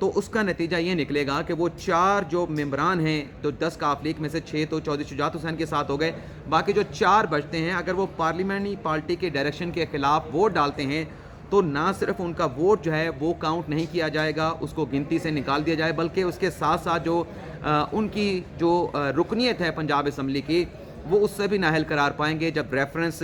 تو اس کا نتیجہ یہ نکلے گا کہ وہ 4 جو ممبران ہیں تو 10 کاف لیگ میں سے 6 تو چودھری شجاعت حسین کے ساتھ ہو گئے، باقی جو 4 بچتے ہیں اگر وہ پارلیمانی پارٹی کے ڈائریکشن کے خلاف ووٹ ڈالتے ہیں تو نہ صرف ان کا ووٹ جو ہے وہ کاؤنٹ نہیں کیا جائے گا، اس کو گنتی سے نکال دیا جائے، بلکہ اس کے ساتھ ساتھ جو ان کی جو رکنیت ہے پنجاب اسمبلی کی وہ اس سے بھی نااہل قرار پائیں گے جب ریفرنس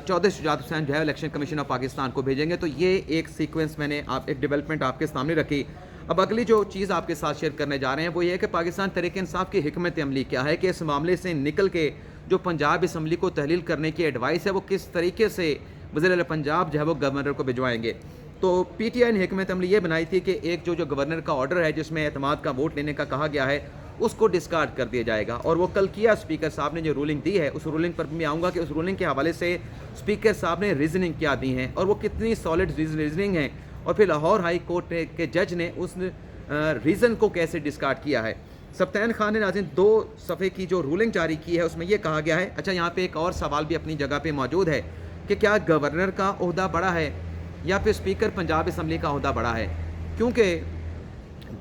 چودھری شجاعت حسین جو ہے الیکشن کمیشن آف پاکستان کو بھیجیں گے۔ تو یہ ایک سیکوینس میں نے ایک ڈیولپمنٹ آپ کے سامنے رکھی۔ اب اگلی جو چیز آپ کے ساتھ شیئر کرنے جا رہے ہیں وہ یہ ہے کہ پاکستان تحریک انصاف کی حکمت عملی کیا ہے کہ اس معاملے سے نکل کے جو پنجاب اسمبلی کو تحلیل کرنے کی ایڈوائس ہے وہ کس طریقے سے وزیر اعلیٰ پنجاب جو ہے وہ گورنر کو بھجوائیں گے۔ تو پی ٹی آئی نے حکمت عملی یہ بنائی تھی کہ ایک جو گورنر کا آرڈر ہے جس میں اعتماد کا ووٹ لینے کا کہا گیا ہے اس کو ڈسکارڈ کر دیا جائے گا، اور وہ کل کیا اسپیکر صاحب نے جو رولنگ دی ہے اس رولنگ پر بھی میں آؤں گا کہ اس رولنگ کے حوالے سے اسپیکر صاحب نے ریزننگ کیا دی ہیں اور وہ کتنی سالڈ ریزننگ ہیں، اور پھر لاہور ہائی کورٹ کے جج نے اس ریزن کو کیسے ڈسکارڈ کیا ہے۔ سبطین خان نے ناظرین 2 صفحے کی جو رولنگ جاری کی ہے اس میں یہ کہا گیا ہے، اچھا یہاں پہ ایک اور سوال بھی اپنی جگہ پہ موجود ہے کہ کیا گورنر کا عہدہ بڑا ہے یا پھر اسپیکر پنجاب اسمبلی کا عہدہ بڑا ہے، کیونکہ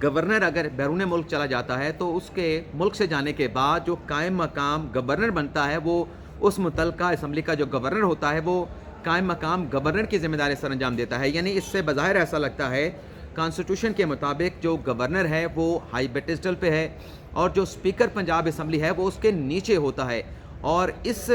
گورنر اگر بیرون ملک چلا جاتا ہے تو اس کے ملک سے جانے کے بعد جو قائم مقام گورنر بنتا ہے وہ اس متعلقہ اسمبلی کا جو گورنر ہوتا ہے وہ قائم مقام گورنر کی ذمہ داری سر انجام دیتا ہے۔ یعنی اس سے بظاہر ایسا لگتا ہے کانسٹیٹیوشن کے مطابق جو گورنر ہے وہ ہائی پیڈسٹل پہ ہے اور جو اسپیکر پنجاب اسمبلی ہے وہ اس کے نیچے ہوتا ہے، اور اس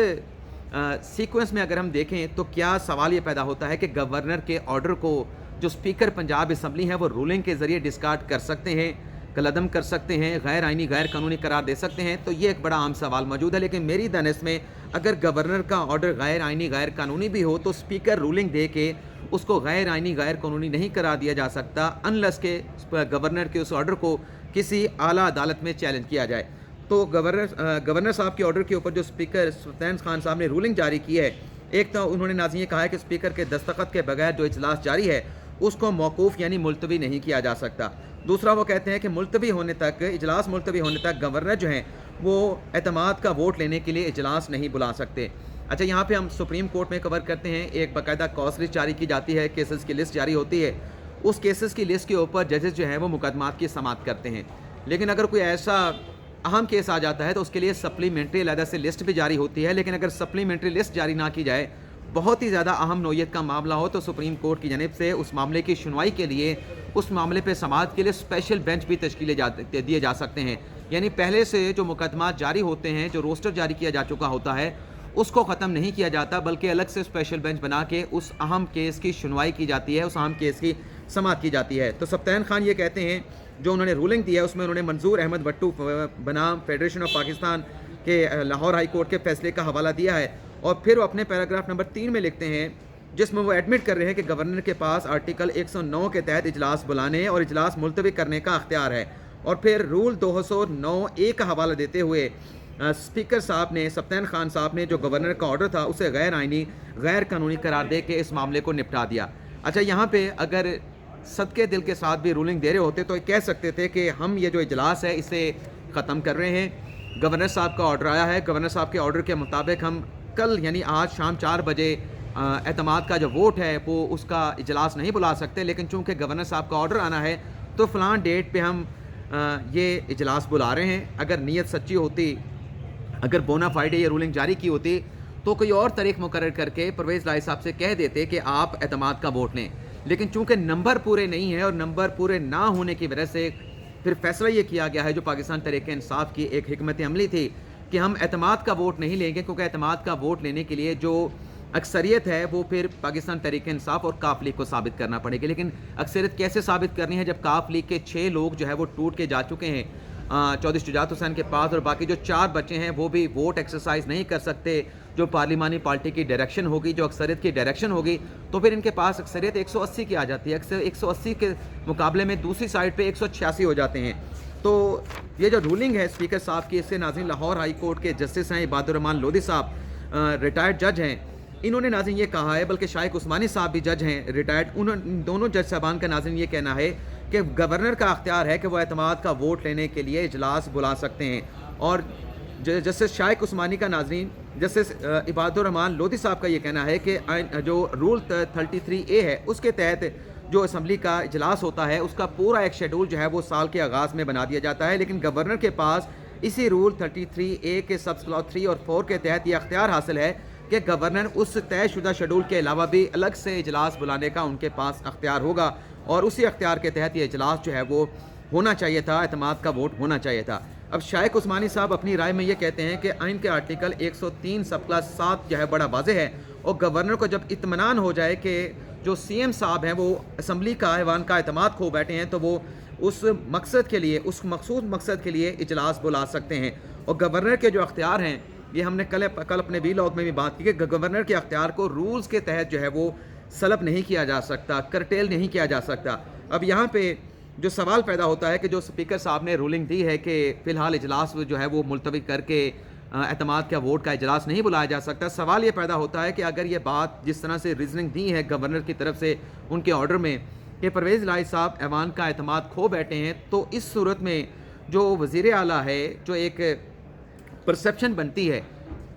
سیکوینس میں اگر ہم دیکھیں تو کیا سوال یہ پیدا ہوتا ہے کہ گورنر کے آرڈر کو جو اسپیکر پنجاب اسمبلی ہے وہ رولنگ کے ذریعے ڈسکارڈ کر سکتے ہیں، کالعدم کر سکتے ہیں، غیر آئینی غیر قانونی قرار دے سکتے ہیں؟ تو یہ ایک بڑا عام سوال موجود ہے، لیکن میری دانش میں اگر گورنر کا آرڈر غیر آئینی غیر قانونی بھی ہو تو اسپیکر رولنگ دے کے اس کو غیر آئینی غیر قانونی نہیں قرار دیا جا سکتا انلیس کہ گورنر کے اس آرڈر کو کسی اعلیٰ عدالت میں چیلنج کیا جائے۔ تو گورنر صاحب کے آرڈر کے اوپر جو اسپیکر سبطین خان صاحب نے رولنگ جاری کی ہے، ایک تو انہوں نے ناظرین یہ کہا ہے کہ اسپیکر کے دستخط کے بغیر جو اجلاس جاری ہے اس کو موقوف یعنی ملتوی نہیں کیا جا سکتا۔ دوسرا وہ کہتے ہیں کہ اجلاس ملتوی ہونے تک گورنر جو ہیں وہ اعتماد کا ووٹ لینے کے لیے اجلاس نہیں بلا سکتے۔ اچھا یہاں پہ ہم سپریم کورٹ میں کور کرتے ہیں، ایک باقاعدہ کاز لسٹ جاری کی جاتی ہے، کیسز کی لسٹ جاری ہوتی ہے، اس کیسز کی لسٹ کے اوپر ججز جو ہیں وہ مقدمات کی سماعت کرتے ہیں، لیکن اگر کوئی ایسا اہم کیس آ جاتا ہے تو اس کے لیے سپلیمنٹری علیحدہ سے لسٹ بھی جاری ہوتی ہے، لیکن اگر سپلیمنٹری لسٹ جاری نہ کی جائے، بہت ہی زیادہ اہم نوعیت کا معاملہ ہو تو سپریم کورٹ کی جانب سے اس معاملے کی سنوائی کے لیے اس معاملے پہ سماعت کے لیے اسپیشل بینچ بھی تشکیل دیے جا سکتے ہیں۔ یعنی پہلے سے جو مقدمات جاری ہوتے ہیں، جو روسٹر جاری کیا جا چکا ہوتا ہے اس کو ختم نہیں کیا جاتا، بلکہ الگ سے اسپیشل بینچ بنا کے اس اہم کیس کی سنوائی کی جاتی ہے، اس اہم کیس کی سماعت کی جاتی ہے۔ تو سبطین خان یہ کہتے ہیں جو انہوں نے رولنگ دی ہے اس میں انہوں نے منظور احمد وٹو بنام فیڈریشن آف پاکستان کے لاہور ہائی کورٹ کے فیصلے کا حوالہ دیا ہے، اور پھر وہ اپنے پیراگراف نمبر 3 میں لکھتے ہیں جس میں وہ ایڈمٹ کر رہے ہیں کہ گورنر کے پاس آرٹیکل 109 کے تحت اجلاس بلانے اور اجلاس ملتوی کرنے کا اختیار ہے، اور پھر رول 209(a) کا حوالہ دیتے ہوئے اسپیکر صاحب نے سبطین خان صاحب نے جو گورنر کا آرڈر تھا اسے غیر آئینی غیر قانونی قرار دے کے اس معاملے کو نپٹا دیا۔ اچھا یہاں پہ اگر صدقے دل کے ساتھ بھی رولنگ دے رہے ہوتے تو کہہ سکتے تھے کہ ہم یہ جو اجلاس ہے اسے ختم کر رہے ہیں، گورنر صاحب کا آرڈر آیا ہے، گورنر صاحب کے آرڈر کے مطابق ہم کل یعنی آج شام 4 بجے اعتماد کا جو ووٹ ہے وہ اس کا اجلاس نہیں بلا سکتے، لیکن چونکہ گورنر صاحب کا آرڈر آنا ہے تو فلاں ڈیٹ پہ ہم یہ اجلاس بلا رہے ہیں۔ اگر نیت سچی ہوتی، اگر بونا فائیڈے یہ رولنگ جاری کی ہوتی تو کوئی اور تاریخ مقرر کر کے پرویز لائی صاحب سے کہہ دیتے کہ آپ اعتماد کا ووٹ لیں، لیکن چونکہ نمبر پورے نہیں ہیں اور نمبر پورے نہ ہونے کی وجہ سے پھر فیصلہ یہ کیا گیا ہے جو پاکستان تحریک انصاف کی ایک حکمت عملی تھی کہ ہم اعتماد کا ووٹ نہیں لیں گے، کیونکہ اعتماد کا ووٹ لینے کے لیے جو اکثریت ہے وہ پھر پاکستان تحریک انصاف اور کاف لیگ کو ثابت کرنا پڑے گی۔ لیکن اکثریت کیسے ثابت کرنی ہے جب کاف لیگ کے 6 لوگ جو ہے وہ ٹوٹ کے جا چکے ہیں چودھری شجاعت حسین کے پاس، اور باقی جو 4 بچے ہیں وہ بھی ووٹ ایکسرسائز نہیں کر سکتے، جو پارلیمانی پارٹی کی ڈائریکشن ہوگی، جو اکثریت کی ڈائریکشن ہوگی، تو پھر ان کے پاس اکثریت 180 کی آ جاتی ہے، اکثر 180 کے مقابلے میں دوسری سائڈ پہ 186 ہو جاتے ہیں۔ تو یہ جو رولنگ ہے اسپیکر صاحب کی، اس سے ناظرین لاہور ہائی کورٹ کے جسٹس ہیں عباد الرحمان لودھی صاحب، ریٹائرڈ جج ہیں، انہوں نے ناظرین یہ کہا ہے، بلکہ شائق عثمانی صاحب بھی جج ہیں ریٹائرڈ، ان دونوں جج صاحبان کا ناظرین یہ کہنا ہے کہ گورنر کا اختیار ہے کہ وہ اعتماد کا ووٹ لینے کے لیے اجلاس بلا سکتے ہیں، اور جسٹس شائق عثمانی کا ناظرین جسٹس عباد الرحمان لودھی صاحب کا یہ کہنا ہے کہ جو رول 33(a) ہے اس کے تحت جو اسمبلی کا اجلاس ہوتا ہے اس کا پورا ایک شیڈول جو ہے وہ سال کے آغاز میں بنا دیا جاتا ہے، لیکن گورنر کے پاس اسی رول 33A کے سب کلاس 3 اور 4 کے تحت یہ اختیار حاصل ہے کہ گورنر اس طے شدہ شیڈول کے علاوہ بھی الگ سے اجلاس بلانے کا ان کے پاس اختیار ہوگا، اور اسی اختیار کے تحت یہ اجلاس جو ہے وہ ہونا چاہیے تھا، اعتماد کا ووٹ ہونا چاہیے تھا۔ اب شائق عثمانی صاحب اپنی رائے میں یہ کہتے ہیں کہ آئین کے آرٹیکل 103 سب کلاس 7 جو ہے بڑا واضح ہے، اور گورنر کو جب اطمینان ہو جائے کہ جو سی ایم صاحب ہیں وہ اسمبلی کا ایوان کا اعتماد کھو بیٹھے ہیں تو وہ اس مقصد کے لیے، اس مخصوص مقصد کے لیے اجلاس بلا سکتے ہیں۔ اور گورنر کے جو اختیار ہیں، یہ ہم نے کل اپنے وی لاگ میں بھی بات کی کہ گورنر کے اختیار کو رولز کے تحت جو ہے وہ سلب نہیں کیا جا سکتا، کرٹیل نہیں کیا جا سکتا۔ اب یہاں پہ جو سوال پیدا ہوتا ہے کہ جو اسپیکر صاحب نے رولنگ دی ہے کہ فی الحال اجلاس جو ہے وہ ملتوی کر کے اعتماد کا ووٹ کا اجلاس نہیں بلایا جا سکتا، سوال یہ پیدا ہوتا ہے کہ اگر یہ بات جس طرح سے ریزننگ دی ہے گورنر کی طرف سے ان کے آرڈر میں کہ پرویز الہی صاحب ایوان کا اعتماد کھو بیٹھے ہیں، تو اس صورت میں جو وزیر اعلیٰ ہے، جو ایک پرسیپشن بنتی ہے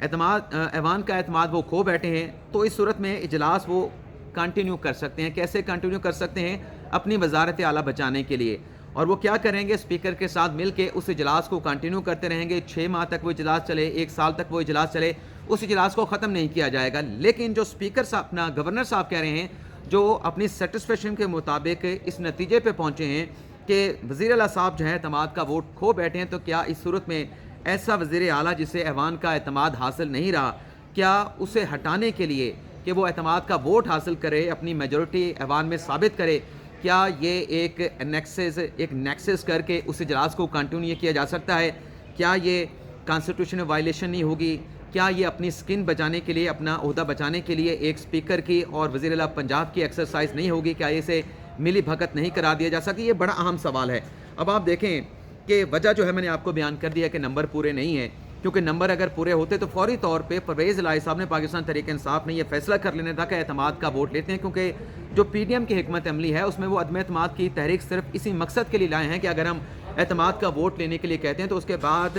ایوان کا اعتماد وہ کھو بیٹھے ہیں، تو اس صورت میں اجلاس وہ کنٹینیو کر سکتے ہیں۔ کیسے کنٹینیو کر سکتے ہیں؟ اپنی وزارت اعلیٰ بچانے کے لیے۔ اور وہ کیا کریں گے؟ اسپیکر کے ساتھ مل کے اس اجلاس کو کنٹینیو کرتے رہیں گے، 6 ماہ تک وہ اجلاس چلے، 1 سال تک وہ اجلاس چلے، اس اجلاس کو ختم نہیں کیا جائے گا۔ لیکن جو اسپیکر صاحب اپنا گورنر صاحب کہہ رہے ہیں، جو اپنی سیٹسفیکشن کے مطابق اس نتیجے پہ پہنچے ہیں کہ وزیر اعلیٰ صاحب جو ہے اعتماد کا ووٹ کھو بیٹھے ہیں، تو کیا اس صورت میں ایسا وزیر اعلیٰ جسے ایوان کا اعتماد حاصل نہیں رہا، کیا اسے ہٹانے کے لیے کہ وہ اعتماد کا ووٹ حاصل کرے، اپنی میجورٹی ایوان میں ثابت کرے، کیا یہ ایک نیکسس کر کے اس اجلاس کو کنٹینیو کیا جا سکتا ہے؟ کیا یہ کانسٹیٹیوشن وائلیشن نہیں ہوگی؟ کیا یہ اپنی سکن بچانے کے لیے، اپنا عہدہ بچانے کے لیے ایک اسپیکر کی اور وزیر اعلیٰ پنجاب کی ایکسرسائز نہیں ہوگی؟ کیا اسے ملی بھگت نہیں کرا دیا جا سکتی؟ یہ بڑا اہم سوال ہے۔ اب آپ دیکھیں کہ وجہ جو ہے میں نے آپ کو بیان کر دیا کہ نمبر پورے نہیں ہیں، کیونکہ نمبر اگر پورے ہوتے تو فوری طور پہ پرویز الہی صاحب نے، پاکستان تحریک انصاف نے یہ فیصلہ کر لینا تھا کہ اعتماد کا ووٹ لیتے ہیں، کیونکہ جو پی ڈی ایم کی حکمت عملی ہے اس میں وہ عدم اعتماد کی تحریک صرف اسی مقصد کے لیے لائے ہیں کہ اگر ہم اعتماد کا ووٹ لینے کے لیے کہتے ہیں تو اس کے بعد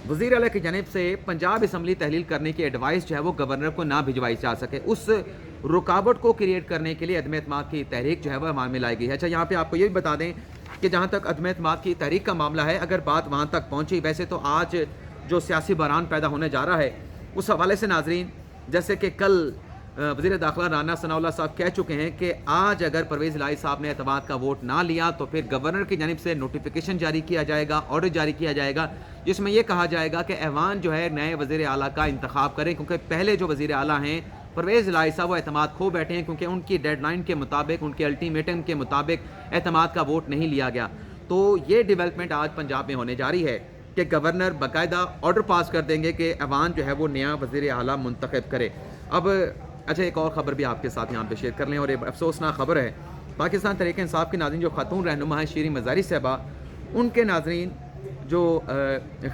وزیر اعلیٰ کی جانب سے پنجاب اسمبلی تحلیل کرنے کی ایڈوائس جو ہے وہ گورنر کو نہ بھجوائی جا سکے، اس رکاوٹ کو کریٹ کرنے کے لیے عدم اعتماد کی تحریک جو ہے وہ عمل میں لائی گئی ہے۔ اچھا، یہاں پہ آپ کو یہ بھی بتا دیں کہ جہاں تک عدم اعتماد کی تحریک کا معاملہ ہے، اگر بات وہاں تک پہنچی، ویسے تو آج جو سیاسی بحران پیدا ہونے جا رہا ہے اس حوالے سے ناظرین، جیسے کہ کل وزیر داخلہ رانا ثناء اللہ صاحب کہہ چکے ہیں کہ آج اگر پرویز الہی صاحب نے اعتماد کا ووٹ نہ لیا تو پھر گورنر کی جانب سے نوٹیفیکیشن جاری کیا جائے گا، آرڈر جاری کیا جائے گا، جس میں یہ کہا جائے گا کہ ایوان جو ہے نئے وزیر اعلیٰ کا انتخاب کریں، کیونکہ پہلے جو وزیر اعلیٰ ہیں پرویز الہی صاحب وہ اعتماد کھو بیٹھے ہیں، کیونکہ ان کی ڈیڈ لائن کے مطابق، ان کے الٹیمیٹم کے مطابق اعتماد کا ووٹ نہیں لیا گیا۔ تو یہ ڈیولپمنٹ آج پنجاب میں ہونے جا رہی ہے کہ گورنر باقاعدہ آرڈر پاس کر دیں گے کہ ایوان جو ہے وہ نیا وزیر اعلیٰ منتخب کرے۔ اب اچھا، ایک اور خبر بھی آپ کے ساتھ یہاں پہ شیئر کر لیں، اور ایک افسوسناک خبر ہے۔ پاکستان تحریک انصاف کی ناظرین جو خاتون رہنما ہیں شیریں مزاری صاحبہ، ان کے ناظرین جو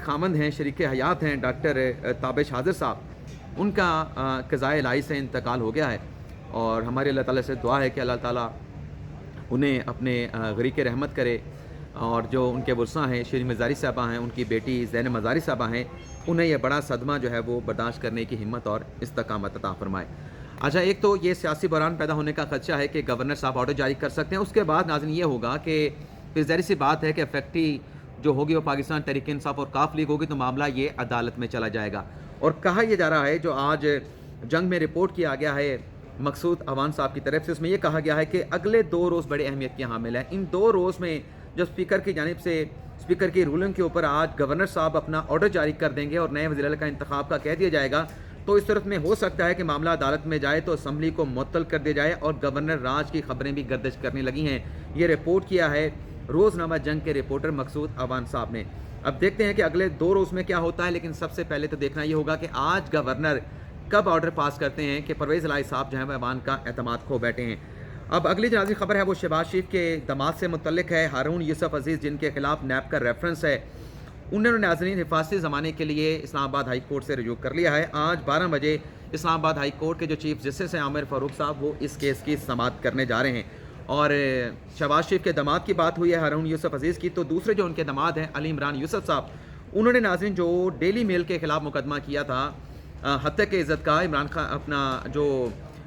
خامند ہیں، شریک حیات ہیں ڈاکٹر تابش حاضر صاحب، ان کا قضائے الہی سے انتقال ہو گیا ہے، اور ہمارے اللہ تعالیٰ سے دعا ہے کہ اللہ تعالیٰ انہیں اپنے غریق رحمت کرے، اور جو ان کے ورثاء ہیں، شیریں مزاری صاحبہ ہیں، ان کی بیٹی زینب مزاری صاحبہ ہیں، انہیں یہ بڑا صدمہ جو ہے وہ برداشت کرنے کی ہمت اور استقامت عطا فرمائے۔ اچھا، ایک تو یہ سیاسی بحران پیدا ہونے کا خدشہ ہے کہ گورنر صاحب آرڈر جاری کر سکتے ہیں، اس کے بعد ناظرین یہ ہوگا کہ پھر ظاہر سی بات ہے کہ افیکٹی جو ہوگی وہ پاکستان تحریک انصاف اور کاف لیگ ہوگی، تو معاملہ یہ عدالت میں چلا جائے گا۔ اور کہا یہ جا رہا ہے، جو آج جنگ میں رپورٹ کیا گیا ہے مقصود اوان صاحب کی طرف سے، اس میں یہ کہا گیا ہے کہ اگلے 2 روز بڑے اہمیت کے حامل ہیں۔ ان 2 روز میں جو اسپیکر کی جانب سے اسپیکر کی رولنگ کے اوپر آج گورنر صاحب اپنا آرڈر جاری کر دیں گے اور نئے وزیر اعلیٰ کا انتخاب کا کہہ دیا جائے گا، تو اس صورت میں ہو سکتا ہے کہ معاملہ عدالت میں جائے تو اسمبلی کو معطل کر دیا جائے، اور گورنر راج کی خبریں بھی گردش کرنے لگی ہیں۔ یہ رپورٹ کیا ہے روزنامہ جنگ کے رپورٹر مقصود اوان صاحب نے۔ اب دیکھتے ہیں کہ اگلے 2 روز میں کیا ہوتا ہے، لیکن سب سے پہلے تو دیکھنا یہ ہوگا کہ آج گورنر کب آرڈر پاس کرتے ہیں کہ پرویز الہی صاحب جو ہیں وہ ایوان کا اعتماد کھو بیٹھے ہیں۔ اب اگلی جو نازل خبر ہے وہ شہباز شریف کے داماد سے متعلق ہے، ہارون یوسف عزیز، جن کے خلاف نیب کا ریفرنس ہے۔ انہوں نے ناظرین حفاظتی زمانے کے لیے اسلام آباد ہائی کورٹ سے رجوع کر لیا ہے۔ آج 12 بجے اسلام آباد ہائی کورٹ کے جو چیف جسٹس ہیں عامر فاروق صاحب، وہ اس کیس کی سماعت کرنے جا رہے ہیں۔ اور شہباز شریف کے داماد کی بات ہوئی ہے ہارون یوسف عزیز کی، تو دوسرے جو ان کے داماد ہیں علی عمران یوسف صاحب، انہوں نے ناظرین جو ڈیلی میل کے خلاف مقدمہ کیا تھا ہتک عزت کا، عمران خان اپنا جو